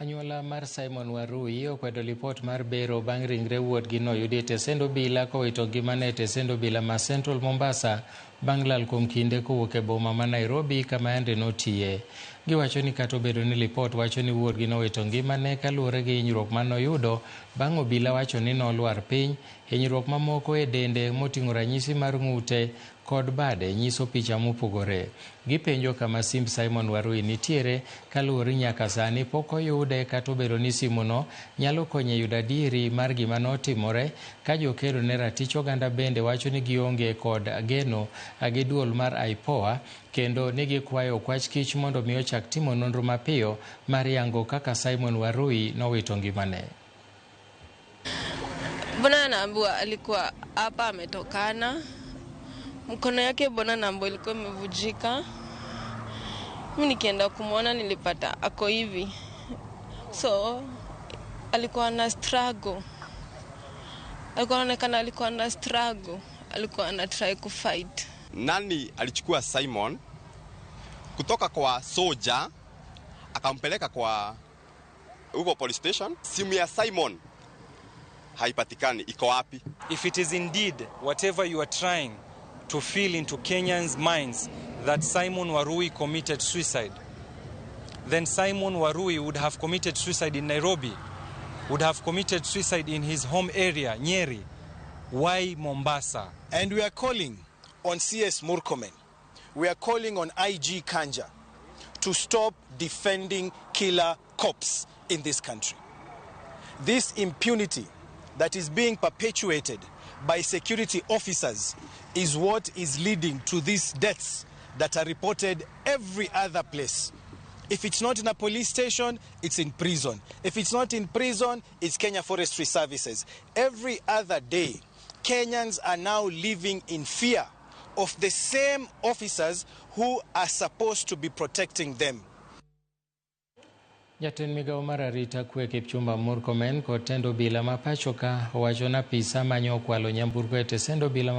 Anyuola mar Simon Warui okwedo lipot mar bero bang' ringre wuodgi noyudi e tesend obila kowito ngimane e tesend obila ma Central Mombasa bang' lal kuom kinde kowuok e boma ma Nairobi kama yande notiye. Giwacho ni kata obedo ni lipot wacho ni wuodgi nowito ngimane kaluwore gi hinyruok manoyudo bang' obila wacho ni nolwar piny, hinyruok mamoko e dende moting'o ranyisi mar ng'ute kod bade nyiso picha mopogore. Gipenjo kama simb Simon Warui nitiere kaluwore nyaka sani pok oyude kata obedo ni simuno nyalo konyo e yudo adieri mar gima notimore, ka jokero ne ratich oganda bende wacho ni gionge kod geno gi duol mar IPOA kendo ni gikwayo okwach kich mondo mi ochak timo nonro mapiyo mar yango kaka Simon Warui nowito ngimane. Bona naambiwa alikuwa hapa ametokana. Mkono yake bona naambiwa ilikuwa imevujika. Mimi nikienda kumwona nilipata ako hivi. So alikuwa na struggle. Alikuwa na struggle. Alikuwa ana try kufight. Nani alichukua Simon kutoka kwa soja akampeleka kwa huko police station? Simu ya Simon haipatikani, iko wapi? If it is indeed whatever you are trying to fill into Kenyans' minds that Simon Warui committed suicide, then Simon Warui would have committed suicide in Nairobi, would have committed suicide in his home area, Nyeri. Why Mombasa? And we are calling on CS Murkomen, we are calling on IG Kanja to stop defending killer cops in this country. This impunity that is being perpetuated by security officers is what is leading to these deaths that are reported every other place. If it's not in a police station, it's in prison. If it's not in prison, it's Kenya Forestry Services. Every other day, Kenyans are now living in fear of the same officers who are supposed to be protecting them. Jatend migao mar arita kwe Kipchumba Murkomen kod tend obila ma pachoka owacho ni apisa manyo okwalo nyamburko e tesend obila